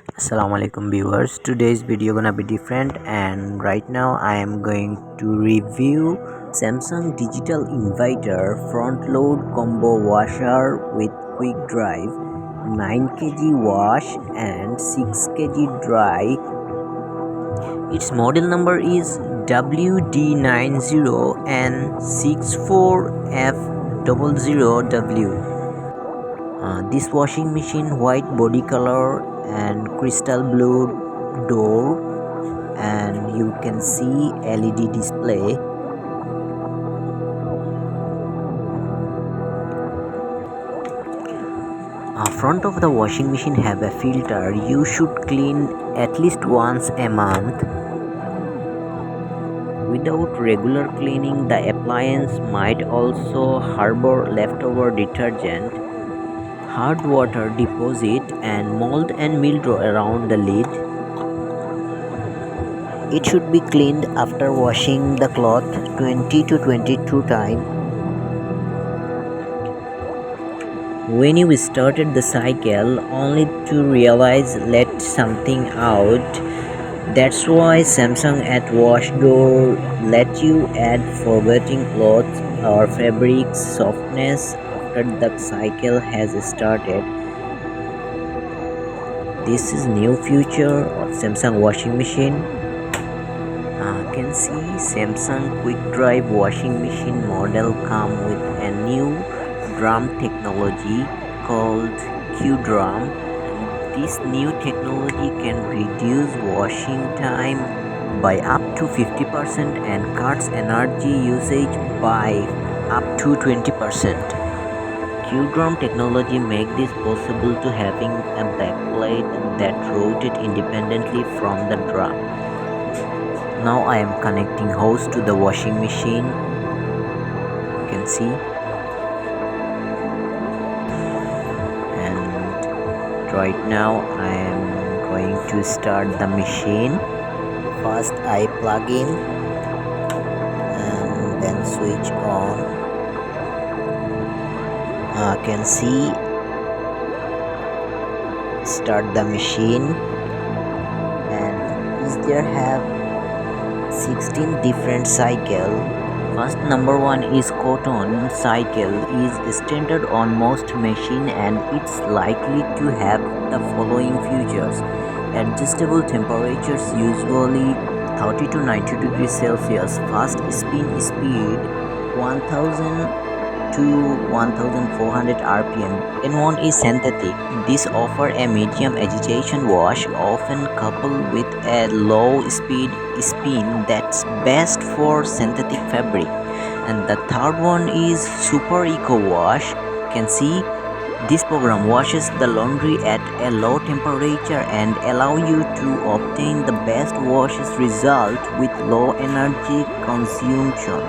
Assalamu alaikum viewers. Today's video gonna be different, and right now I am going to review Samsung digital inverter front load combo washer with quick drive, 9 kg wash and 6 kg dry. Its model number is WD90N64FOOW. This washing machine white body color and crystal blue door, and you can see LED display. Front of the washing machine have a filter. You should clean at least once a month. Without regular cleaning, the appliance might also harbor leftover detergent, hard water deposit, and mold and mildew around the lid. It should be cleaned after washing the cloth 20 to 22 times. When you started the cycle, only to realize let something out. That's why Samsung at wash door let you add forgetting clothes or fabric softness after the cycle has started. This is new feature of Samsung washing machine. Can see Samsung quick drive washing machine model come with a new drum technology called Q-drum. This new technology can reduce washing time by up to 50% and cuts energy usage by up to 20%. Q-drum technology make this possible to having a backplate that rotate independently from the drum. Now I am connecting hose to the washing machine. You can see. And right now I am going to start the machine. First I plug in and then switch on. Can see start the machine, and is there have 16 different cycle. First number one is cotton cycle is standard on most machine, and it's likely to have the following features: adjustable temperatures, usually 30 to 90 degrees Celsius, fast spin speed 1000 to 1400 rpm. Then one is synthetic. This offer a medium agitation wash, often coupled with a low speed spin that's best for synthetic fabric. And the third one is super eco wash. Can see this program washes the laundry at a low temperature and allow you to obtain the best washes result with low energy consumption.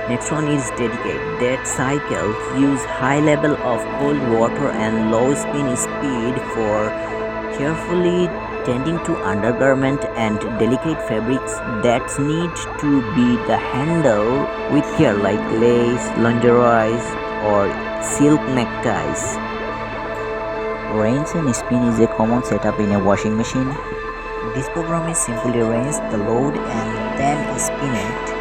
Next one is dedicated. That cycles use high level of cold water and low spin speed for carefully tending to undergarment and delicate fabrics that need to be the handled with care, like lace, lingerie, or silk neckties. Rinse and spin is a common setup in a washing machine. This program is simply rinse the load and then spin it.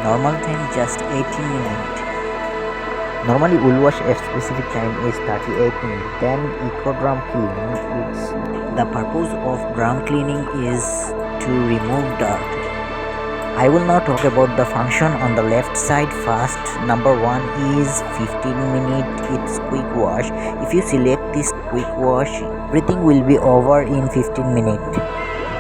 Normal time just 18 minutes. Normally wool wash at specific time is 38 minutes. Then eco drum clean. The purpose of drum cleaning is to remove dirt. I will now talk about the function on the left side first. Number one is 15 minutes. It's quick wash. If you select this quick wash, everything will be over in 15 minutes.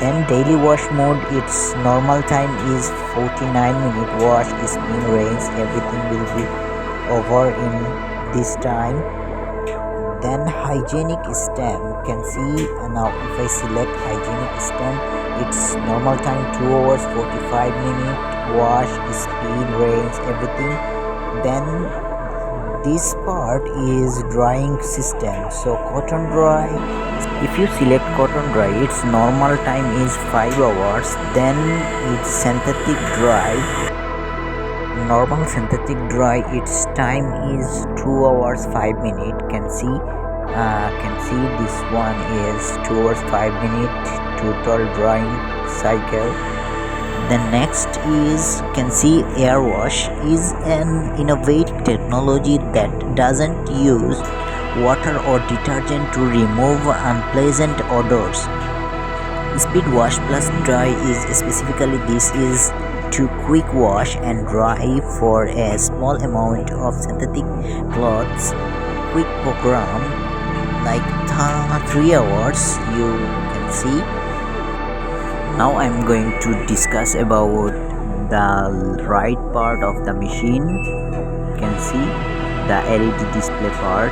Then daily wash mode, its normal time is 49 minute. Wash, spin, rinse, everything will be over in this time. Then hygienic stamp, can see now if I select hygienic stamp, its normal time 2 hours 45 minutes. Wash, spin, rinse, everything. Then this part is drying system. So cotton dry, if you select cotton dry, its normal time is 5 hours. Then it's synthetic dry. Normal synthetic dry, its time is 2 hours 5 minutes. Can see Can see this one is 2 hours 5 minute total drying cycle. The next is, can see, air wash is an innovative technology that doesn't use water or detergent to remove unpleasant odors. Speed wash plus dry is specifically, this is to quick wash and dry for a small amount of synthetic clothes. Quick program like 3 hours, you can see. Now I'm going to discuss about the right part of the machine. You can see the LED display part.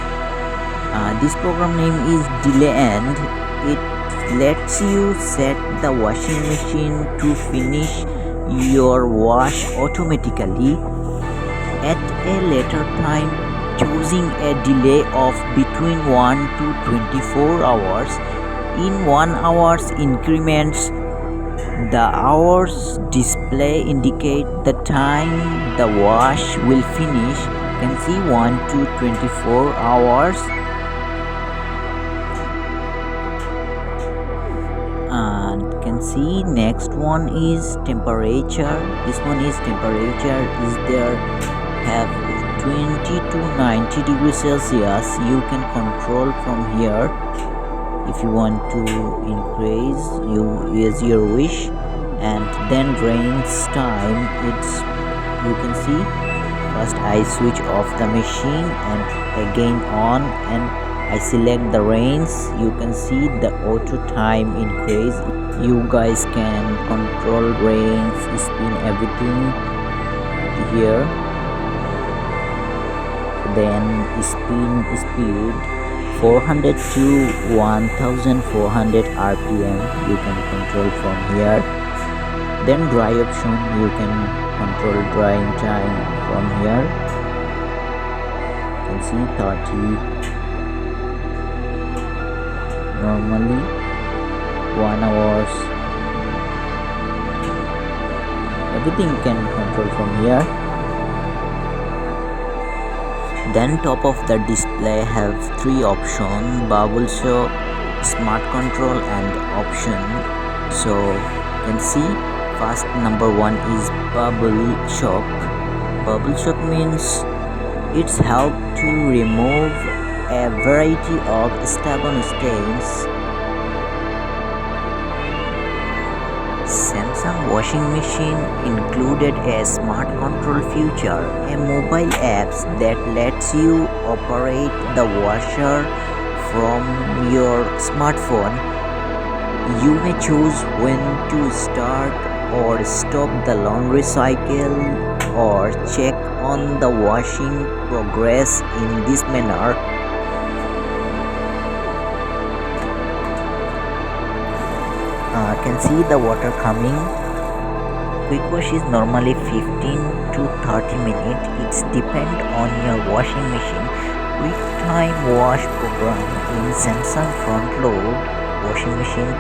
This program name is delay, and it lets you set the washing machine to finish your wash automatically at a later time, choosing a delay of between 1 to 24 hours in 1 hour's increments. The hours display indicate the time the wash will finish. You can see 1 to 24 hours. And can see next one is temperature. This one is temperature is there, have 20 to 90 degrees Celsius. You can control from here. If you want to increase, you is your wish. And then drains time, it's, you can see, first I switch off the machine and again on, and I select the rains. You can see the auto time increase. You guys can control rains, spin everything here. Then spin speed 400 to 1400 rpm, you can control from here. Then dry option, you can control drying time from here. You can see 30, normally 1 hours, everything you can control from here. Then top of the display have 3 options: bubble shock, smart control, and option. So you can see first number 1 is bubble shock. Bubble shock means it's help to remove a variety of stubborn stains. Samsung washing machine included a smart control feature, a mobile app that lets you operate the washer from your smartphone. You may choose when to start or stop the laundry cycle, or check on the washing progress in this manner. Can see the water coming. Quick wash is normally 15 to 30 minutes. It's depend on your washing machine. Quick time wash program in Samsung front load washing machine,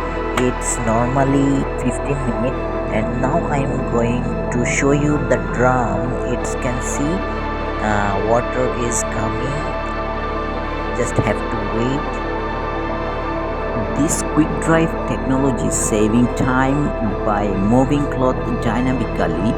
it's normally 15 minutes. And now I'm going to show you the drum. It can see water is coming, just have to wait. This quick dry technology is saving time by moving cloth dynamically.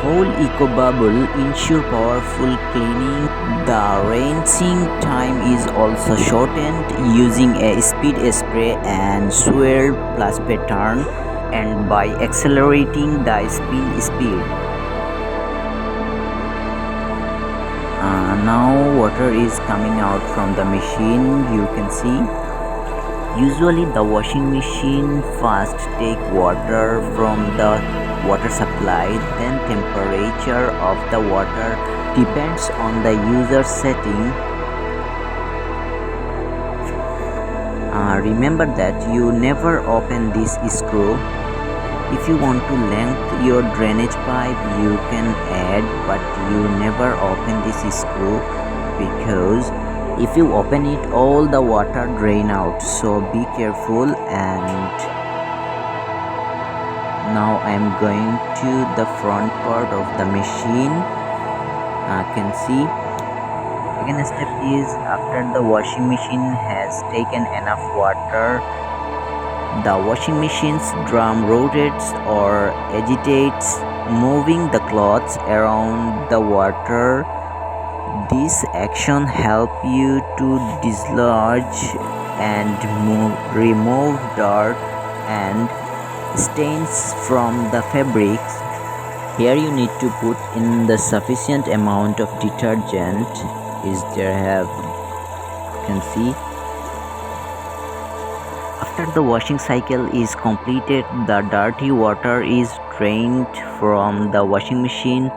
Whole eco bubble ensure powerful cleaning. The rinsing time is also shortened using a speed spray and swirl plus pattern, and by accelerating the spin speed. Now water is coming out from the machine, you can see. Usually the washing machine first take water from the water supply, then temperature of the water depends on the user setting. Remember that you never open this screw. If you want to lengthen your drainage pipe, you can add, but you never open this screw, because if you open it, all the water drain out, so be careful. And now I am going to the front part of the machine. Can see Second step is after the washing machine has taken enough water, the washing machine's drum rotates or agitates, moving the cloths around the water. This action helps you to dislodge and remove dirt and stains from the fabrics. Here you need to put in the sufficient amount of detergent. Is there have can see. After the washing cycle is completed, the dirty water is drained from the washing machine.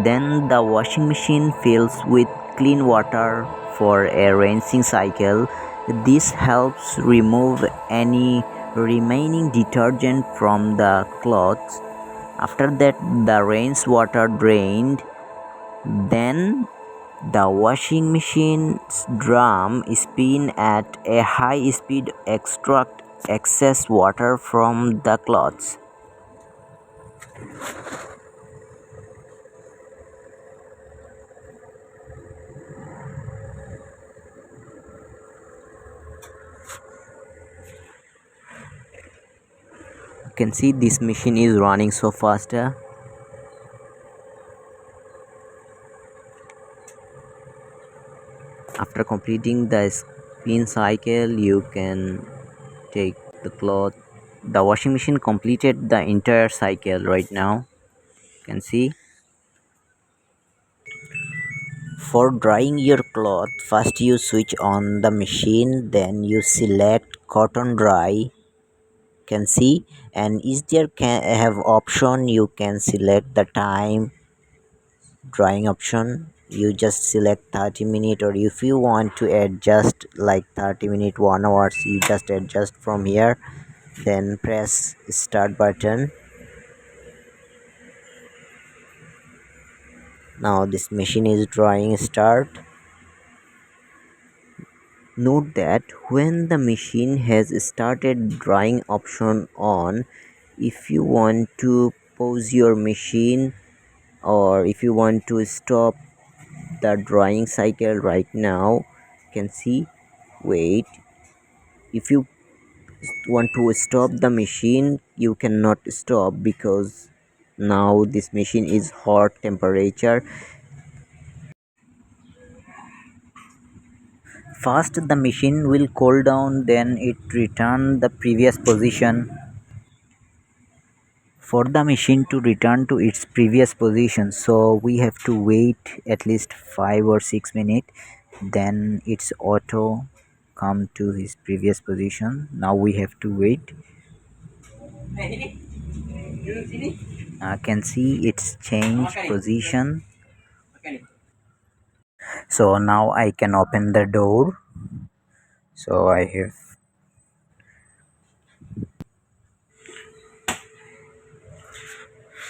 Then the washing machine fills with clean water for a rinsing cycle. This helps remove any remaining detergent from the clothes. After that, the rinse water drained. Then the washing machine's drum spin at a high speed extract excess water from the clothes. You can see this machine is running so faster. After completing the spin cycle, you can take the cloth. The washing machine completed the entire cycle right now. You can see. For drying your cloth, first you switch on the machine, then you select cotton dry. Can see, and is there can have option, you can select the time drying option. You just select 30 minutes, or if you want to adjust like 30 minutes 1 hours, you just adjust from here, then press start button. Now this machine is drying. Start. Note that when the machine has started drying option on, if you want to pause your machine or if you want to stop the drying cycle right now, you can see. Wait, if you want to stop the machine, you cannot stop because now this machine is hot temperature. First the machine will cool down, then it return the previous position. For the machine to return to its previous position, so we have to wait at least 5 or 6 minutes, then it's auto come to his previous position. Now we have to wait. I can see it's changed position. So now I can open the door. So I have,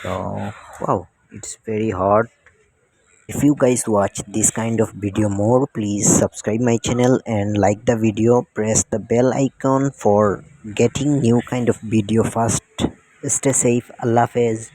so wow, it's very hot. If you guys watch this kind of video more, please subscribe my channel and like the video. Press the bell icon for getting new kind of video fast. Stay safe. Allah Hafiz.